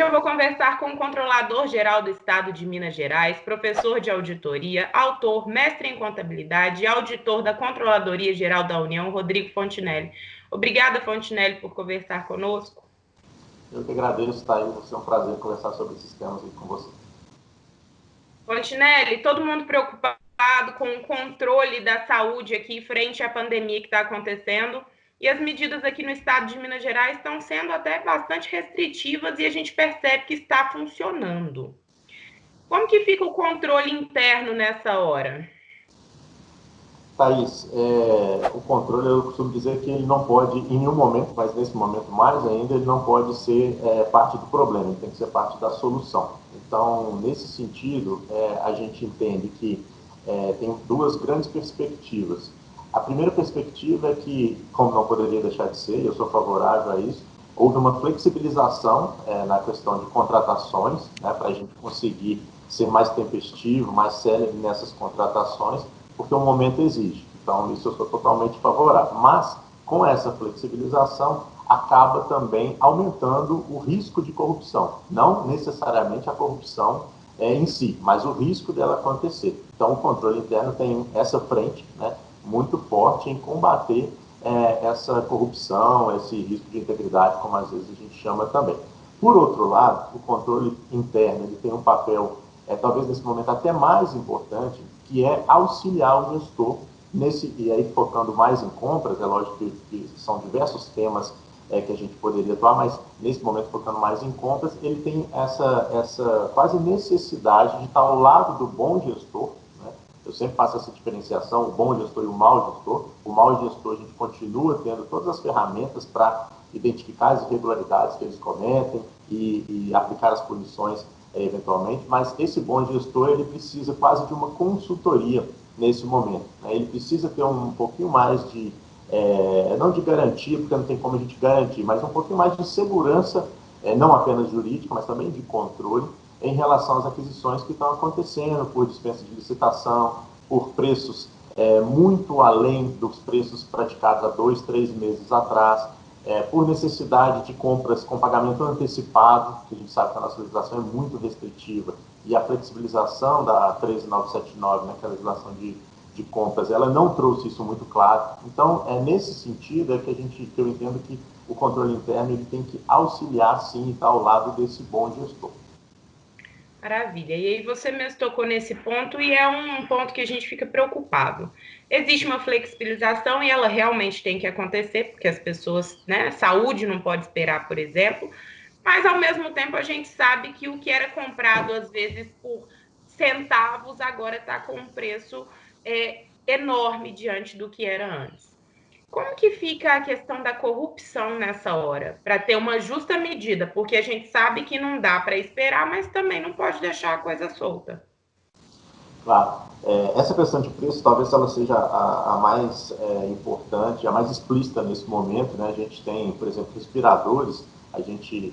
eu vou conversar com o Controlador-Geral do Estado de Minas Gerais, professor de auditoria, autor, mestre em contabilidade e auditor da Controladoria Geral da União, Rodrigo Fontinelli. Obrigada, Fontinelli, por conversar conosco. Eu que agradeço, Thaís. Vai ser um prazer conversar sobre esses temas aqui com você. Fontinelli, todo mundo preocupado com o controle da saúde aqui frente à pandemia que está acontecendo. E as medidas aqui no estado de Minas Gerais estão sendo até bastante restritivas e a gente percebe que está funcionando. Como que fica o controle interno nessa hora? Thaís, o controle, eu costumo dizer que ele não pode, em nenhum momento, mas nesse momento mais ainda, ele não pode ser parte do problema, ele tem que ser parte da solução. Então, nesse sentido, a gente entende que tem duas grandes perspectivas. A primeira perspectiva é que, como não poderia deixar de ser, eu sou favorável a isso, houve uma flexibilização na questão de contratações, né, para a gente conseguir ser mais tempestivo, mais célebre nessas contratações, porque o momento exige. Então, isso eu sou totalmente favorável. Mas, com essa flexibilização, acaba também aumentando o risco de corrupção. Não necessariamente a corrupção em si, mas o risco dela acontecer. Então, o controle interno tem essa frente, né, muito forte em combater essa corrupção, esse risco de integridade, como às vezes a gente chama também. Por outro lado, o controle interno ele tem um papel, talvez nesse momento até mais importante, que é auxiliar o gestor nesse, e aí focando mais em compras, é lógico que são diversos temas que a gente poderia atuar, mas nesse momento focando mais em compras, ele tem essa quase necessidade de estar ao lado do bom gestor, né? Eu sempre faço essa diferenciação, o bom gestor e o mau gestor. O mau gestor, a gente continua tendo todas as ferramentas para identificar as irregularidades que eles cometem e aplicar as punições eventualmente, mas esse bom gestor, ele precisa quase de uma consultoria nesse momento, né? Ele precisa ter um pouquinho mais de, não de garantia, porque não tem como a gente garantir, mas um pouquinho mais de segurança, não apenas jurídica, mas também de controle, em relação às aquisições que estão acontecendo por dispensa de licitação, por preços muito além dos preços praticados há 2, 3 meses atrás, por necessidade de compras com pagamento antecipado, que a gente sabe que a nossa legislação é muito restritiva, e a flexibilização da 13979, né, que é a legislação de compras, ela não trouxe isso muito claro. Então, nesse sentido que eu entendo que o controle interno ele tem que auxiliar, sim, e estar ao lado desse bom gestor. Maravilha. E aí você mesmo tocou nesse ponto e é um ponto que a gente fica preocupado. Existe uma flexibilização e ela realmente tem que acontecer, porque as pessoas, né, saúde não pode esperar, por exemplo, mas ao mesmo tempo a gente sabe que o que era comprado às vezes por centavos agora está com um preço enorme diante do que era antes. Como que fica a questão da corrupção nessa hora? Para ter uma justa medida, porque a gente sabe que não dá para esperar, mas também não pode deixar a coisa solta. Claro, essa questão de preço talvez ela seja a mais importante, a mais explícita nesse momento, né? A gente tem, por exemplo, respiradores, a gente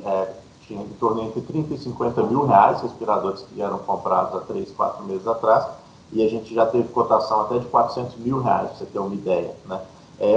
tinha em torno entre 30 e 50 mil reais respiradores que eram comprados há 3, 4 meses atrás, e a gente já teve cotação até de 400 mil reais, para você ter uma ideia, né?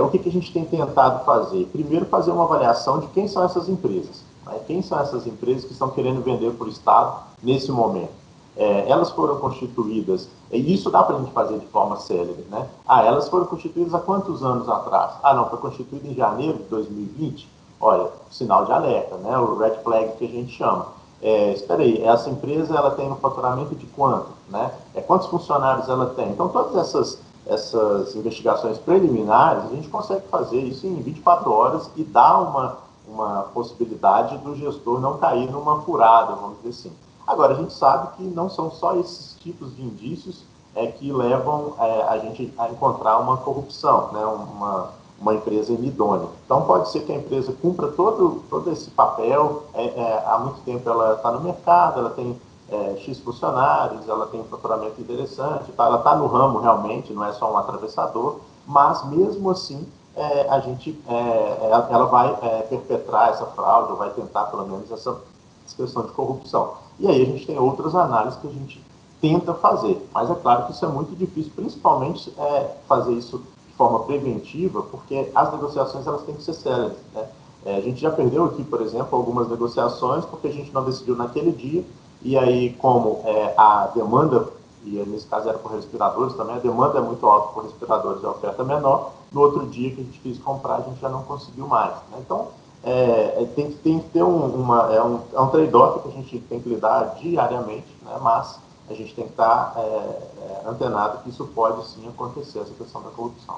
O que a gente tem tentado fazer? Primeiro, fazer uma avaliação de quem são essas empresas, né? Quem são essas empresas que estão querendo vender para o Estado nesse momento. Elas foram constituídas, e isso dá para a gente fazer de forma célere, né? Elas foram constituídas há quantos anos atrás? Não, foi constituída em janeiro de 2020. Olha, sinal de alerta, né? O red flag que a gente chama. Espera aí, essa empresa ela tem um faturamento de quanto, né? Quantos funcionários ela tem? Então, todas essas investigações preliminares, a gente consegue fazer isso em 24 horas e dá uma possibilidade do gestor não cair numa furada, vamos dizer assim. Agora, a gente sabe que não são só esses tipos de indícios que levam a gente a encontrar uma corrupção, né? uma empresa inidônea. Então, pode ser que a empresa cumpra todo esse papel, há muito tempo ela está no mercado, ela tem X funcionários, ela tem um faturamento interessante, ela está no ramo realmente, não é só um atravessador, mas mesmo assim ela vai perpetrar essa fraude, ou vai tentar pelo menos essa questão de corrupção. E aí a gente tem outras análises que a gente tenta fazer, mas é claro que isso é muito difícil, principalmente fazer isso de forma preventiva, porque as negociações elas têm que ser céleres, né? A gente já perdeu aqui, por exemplo, algumas negociações porque a gente não decidiu naquele dia, e aí como a demanda, e nesse caso era por respiradores também, a demanda é muito alta por respiradores e a oferta é menor, no outro dia que a gente quis comprar a gente já não conseguiu mais. Né? Então, tem que ter um trade-off que a gente tem que lidar diariamente, né? Mas a gente tem que estar antenado que isso pode sim acontecer, essa questão da corrupção.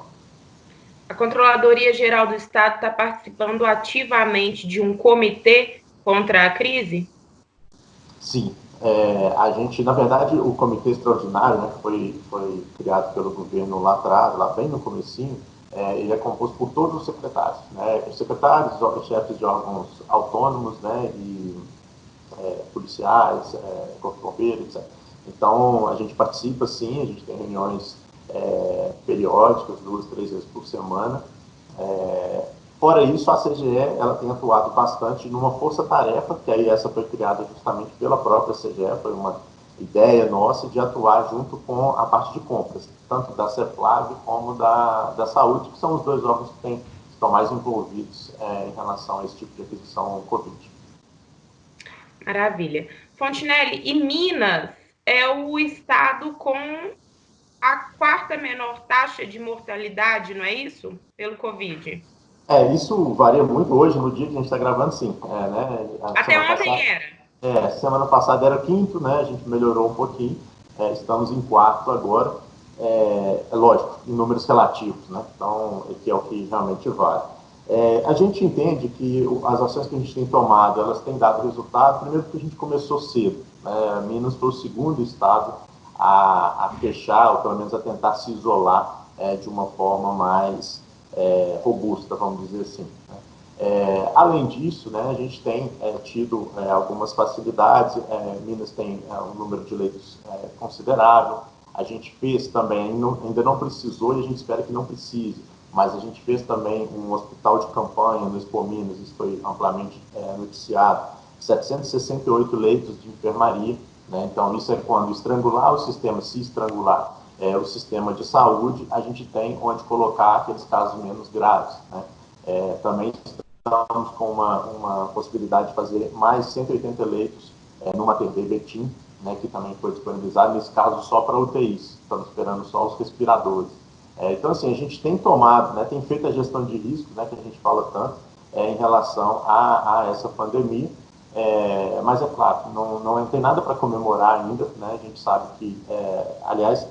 A Controladoria Geral do Estado está participando ativamente de um comitê contra a crise? Sim. A gente, na verdade, o Comitê Extraordinário, né, que foi criado pelo governo lá atrás, lá bem no comecinho, ele é composto por todos os secretários, né, os secretários, chefes de órgãos autônomos, né, e policiais, corpo de bombeiros, etc. Então, a gente participa, sim, a gente tem reuniões periódicas, 2, 3 vezes por semana. Fora isso, a CGE ela tem atuado bastante numa força-tarefa, que aí essa foi criada justamente pela própria CGE, foi uma ideia nossa de atuar junto com a parte de compras, tanto da CEPLAG como da saúde, que são os dois órgãos que estão mais envolvidos em relação a esse tipo de aquisição Covid. Maravilha. Fontinelli, e Minas é o estado com a quarta menor taxa de mortalidade, não é isso? Pelo Covid. Isso varia muito hoje, no dia que a gente está gravando, sim. Né? Até ontem era. Semana passada era quinto, né? A gente melhorou um pouquinho. Estamos em quarto agora. Lógico, em números relativos, né? Então, que é o que realmente vale. A gente entende que as ações que a gente tem tomado, elas têm dado resultado, primeiro porque a gente começou cedo. Minas foi o segundo estado a fechar, ou pelo menos a tentar se isolar de uma forma mais robusta, vamos dizer assim. Né? Além disso, né, a gente tem tido algumas facilidades, Minas tem um número de leitos considerável, a gente fez também, ainda não precisou e a gente espera que não precise, mas a gente fez também um hospital de campanha no Expo Minas, isso foi amplamente noticiado, 768 leitos de enfermaria, né? Então isso é quando estrangular o sistema, se estrangular o sistema de saúde, a gente tem onde colocar aqueles casos menos graves, né? Também estamos com uma possibilidade de fazer mais 180 leitos no Mater Dei Betim, né, que também foi disponibilizado, nesse caso só para UTIs, estamos esperando só os respiradores. Então, assim, a gente tem tomado, né, tem feito a gestão de risco, né, que a gente fala tanto, em relação a essa pandemia, mas é claro, não tem nada para comemorar ainda, né, a gente sabe que, aliás,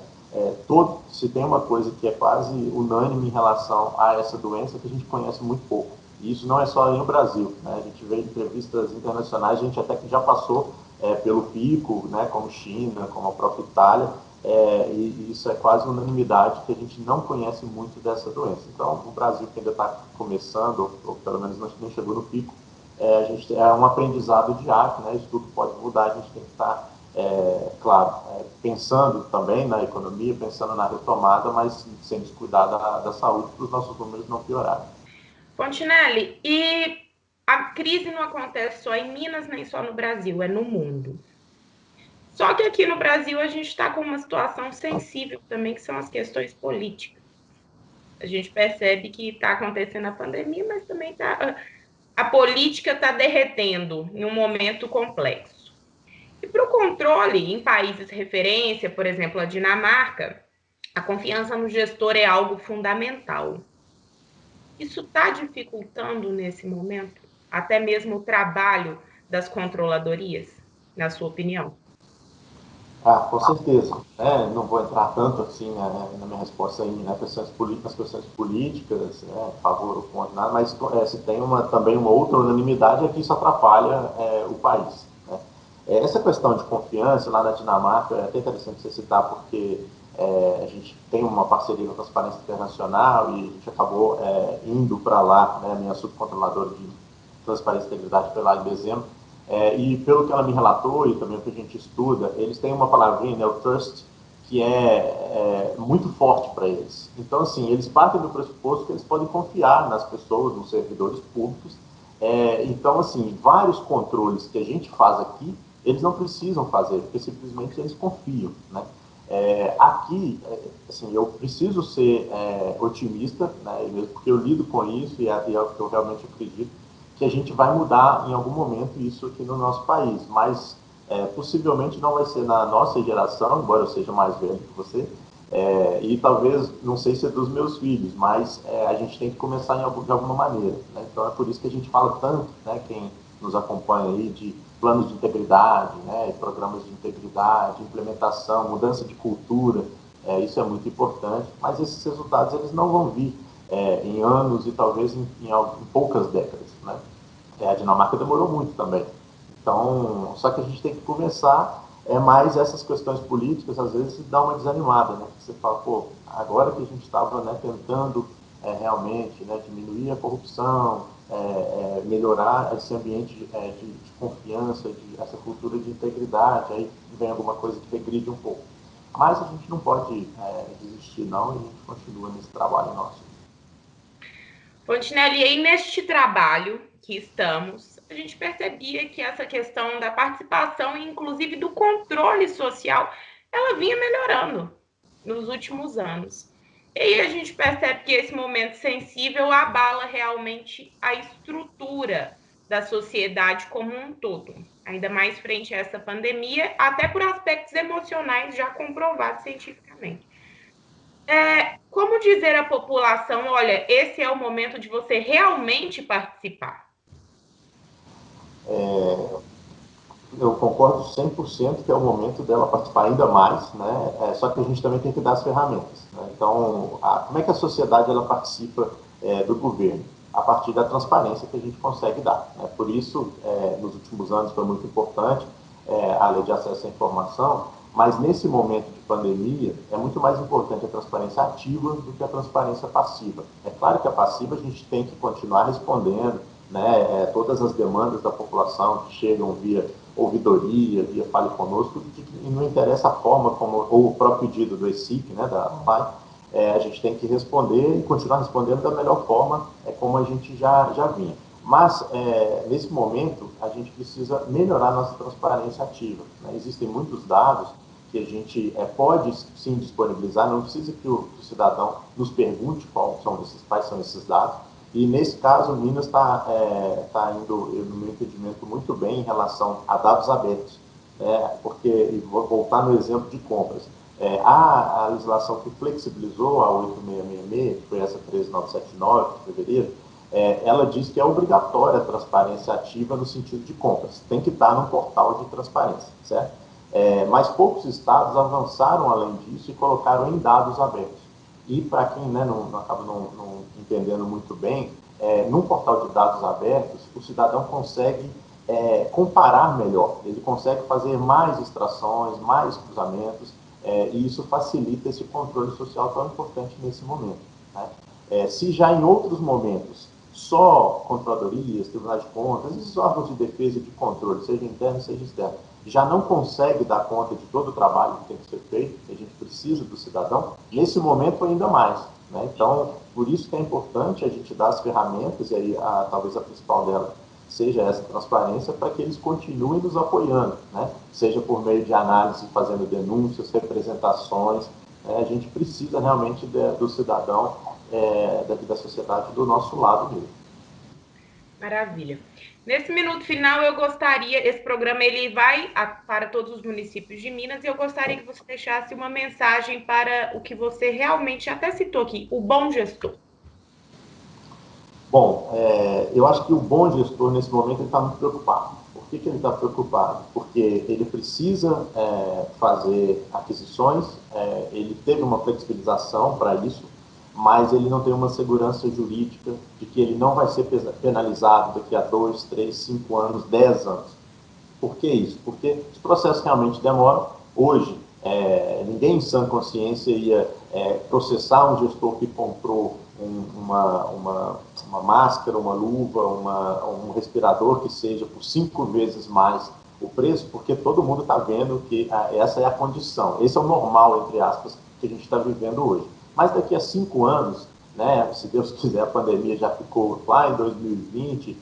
se tem uma coisa que é quase unânime em relação a essa doença, que a gente conhece muito pouco. E isso não é só no Brasil, né? A gente vê entrevistas internacionais, a gente até que já passou pelo pico, né, como China, como a própria Itália, e isso é quase unanimidade que a gente não conhece muito dessa doença. Então, o Brasil que ainda está começando, ou pelo menos não chegou no pico, a gente é um aprendizado diário, né? Isso tudo pode mudar, a gente tem que estar, claro, pensando também na economia, pensando na retomada, mas sem descuidar da saúde para os nossos números não piorarem. Fontinelli, e a crise não acontece só em Minas, nem só no Brasil, é no mundo. Só que aqui no Brasil a gente está com uma situação sensível também, que são as questões políticas. A gente percebe que está acontecendo a pandemia, mas também a política está derretendo em um momento complexo. E para o controle em países referência, por exemplo, a Dinamarca, a confiança no gestor é algo fundamental. Isso está dificultando nesse momento até mesmo o trabalho das controladorias, na sua opinião? Com certeza. Não vou entrar tanto assim na minha resposta aí, nas questões políticas, favor ou contra, nada, mas se tem também uma outra unanimidade é que isso atrapalha o país. Né? Essa questão de confiança lá na Dinamarca é até interessante você citar, porque a gente tem uma parceria com a Transparência Internacional e a gente acabou indo para lá, né, minha subcontroladora de Transparência e Integridade foi lá em dezembro, e pelo que ela me relatou e também o que a gente estuda, eles têm uma palavrinha, né, o trust, que é muito forte para eles. Então, assim, eles partem do pressuposto que eles podem confiar nas pessoas, nos servidores públicos. Então, assim, vários controles que a gente faz aqui, eles não precisam fazer, porque simplesmente eles confiam, né? Aqui, assim, eu preciso ser otimista, né, porque eu lido com isso e é o que eu realmente acredito, que a gente vai mudar em algum momento isso aqui no nosso país, mas possivelmente não vai ser na nossa geração, embora eu seja mais velho que você, e talvez, não sei se é dos meus filhos, mas a gente tem que começar de alguma maneira, né? Então é por isso que a gente fala tanto, né, quem nos acompanha aí, de planos de integridade, né, programas de integridade, implementação, mudança de cultura, isso é muito importante, mas esses resultados eles não vão vir em anos e talvez em poucas décadas, né? A Dinamarca demorou muito também. Então, só que a gente tem que começar mais essas questões políticas, às vezes, dá uma desanimada, né? Você fala, pô, agora que a gente estava, né, tentando realmente, né, diminuir a corrupção, melhorar esse ambiente de confiança, essa cultura de integridade, aí vem alguma coisa que regride um pouco. Mas a gente não pode desistir, não, e a gente continua nesse trabalho nosso. Fontinelli, e aí neste trabalho que estamos, a gente percebia que essa questão da participação e inclusive do controle social, ela vinha melhorando nos últimos anos. E aí a gente percebe que esse momento sensível abala realmente a estrutura da sociedade como um todo, ainda mais frente a essa pandemia, até por aspectos emocionais já comprovados cientificamente. Como dizer à população, olha, esse é o momento de você realmente participar? Eu concordo 100% que é o momento dela participar ainda mais, né? Só que a gente também tem que dar as ferramentas, né? Então, como é que a sociedade ela participa do governo? A partir da transparência que a gente consegue dar, né? Por isso, nos últimos anos foi muito importante a lei de acesso à informação, mas nesse momento de pandemia é muito mais importante a transparência ativa do que a transparência passiva. É claro que a passiva a gente tem que continuar respondendo, né, todas as demandas da população que chegam via ouvidoria, via Fale Conosco, e não interessa a forma como, ou o próprio pedido do ESIC, né, da PAI, a gente tem que responder e continuar respondendo da melhor forma, como a gente já vinha. Mas, nesse momento, a gente precisa melhorar nossa transparência ativa, né? Existem muitos dados que a gente pode sim disponibilizar, não precisa que o cidadão nos pergunte quais são esses dados, e nesse caso, o Minas está indo, no meu entendimento, muito bem em relação a dados abertos, porque, e vou voltar no exemplo de compras, a legislação que flexibilizou a 8666, que foi essa 13979 de fevereiro, ela diz que é obrigatória a transparência ativa no sentido de compras, tem que estar no portal de transparência, certo? Mas poucos estados avançaram além disso e colocaram em dados abertos. E para quem, né, não acaba não entendendo muito bem, num portal de dados abertos, o cidadão consegue comparar melhor, ele consegue fazer mais extrações, mais cruzamentos, e isso facilita esse controle social tão importante nesse momento, né? Se já em outros momentos só controladorias, tribunais de contas, esses órgãos de defesa e de controle, seja interno, seja externo, já não consegue dar conta de todo o trabalho que tem que ser feito, que a gente precisa do cidadão, nesse momento ainda mais, né? Então, por isso que é importante a gente dar as ferramentas, e aí talvez a principal dela seja essa transparência, para que eles continuem nos apoiando, né? Seja por meio de análise, fazendo denúncias, representações, a gente precisa realmente do cidadão, daqui da sociedade, do nosso lado mesmo. Maravilha. Nesse minuto final, eu gostaria, esse programa ele vai para todos os municípios de Minas, e eu gostaria que você deixasse uma mensagem para o que você realmente até citou aqui, o bom gestor. Bom, eu acho que o bom gestor, nesse momento, ele está muito preocupado. Por que ele está preocupado? Porque ele precisa fazer aquisições, ele teve uma flexibilização para isso, mas ele não tem uma segurança jurídica de que ele não vai ser penalizado daqui a 2, 3, 5 anos, 10 anos. Por que isso? Porque os processos realmente demoram. Hoje, ninguém em sã consciência ia processar um gestor que comprou uma máscara, uma luva, um respirador que seja por 5 vezes mais o preço, porque todo mundo está vendo que essa é a condição, esse é o normal, entre aspas, que a gente está vivendo hoje. Mas daqui a 5 anos, né, se Deus quiser, a pandemia já ficou lá em 2020,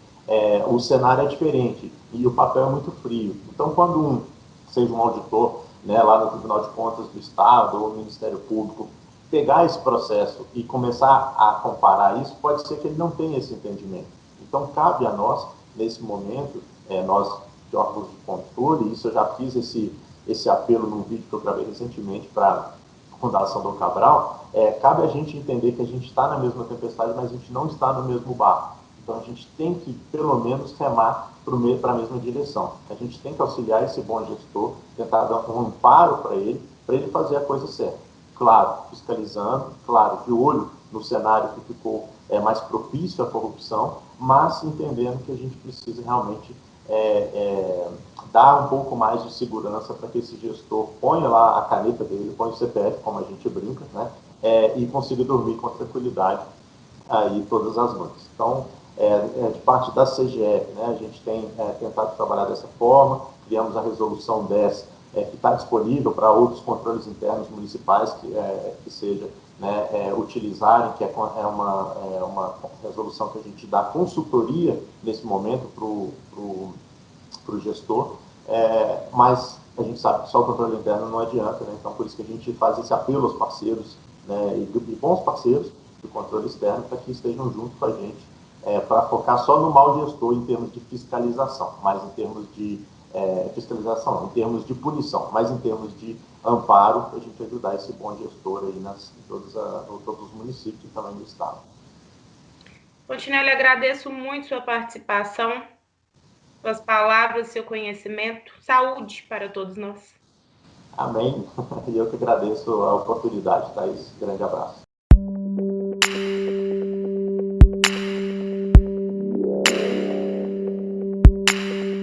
o cenário é diferente e o papel é muito frio. Então, quando seja um auditor, né, lá no Tribunal de Contas do Estado ou no Ministério Público, pegar esse processo e começar a comparar isso, pode ser que ele não tenha esse entendimento. Então, cabe a nós, nesse momento, nós, de órgãos de controle, isso eu já fiz esse apelo num vídeo que eu gravei recentemente para a Fundação Dom Cabral, cabe a gente entender que a gente está na mesma tempestade, mas a gente não está no mesmo barco. Então, a gente tem que, pelo menos, remar para a mesma direção. A gente tem que auxiliar esse bom gestor, tentar dar um amparo para ele fazer a coisa certa. Claro, fiscalizando, claro, de olho no cenário que ficou mais propício à corrupção, mas entendendo que a gente precisa realmente dar um pouco mais de segurança para que esse gestor ponha lá a caneta dele, ponha o CPF, como a gente brinca, né, e consiga dormir com tranquilidade aí todas as noites. Então, de parte da CGF, né, a gente tem tentado trabalhar dessa forma, criamos a resolução 10, que está disponível para outros controles internos municipais que seja, né, utilizarem, que é uma resolução que a gente dá consultoria nesse momento para o gestor, mas a gente sabe que só o controle interno não adianta, né, então por isso que a gente faz esse apelo aos parceiros, né, e bons parceiros do controle externo para que estejam junto com a gente, para focar só no mau gestor em termos de fiscalização, mas em termos de fiscalização, em termos de punição, mas em termos de amparo, para a gente ajudar esse bom gestor aí em todos os municípios e também no estado. Fontinelli, agradeço muito sua participação, suas palavras, seu conhecimento. Saúde para todos nós. Amém. E eu que agradeço a oportunidade, Thaís. Grande abraço.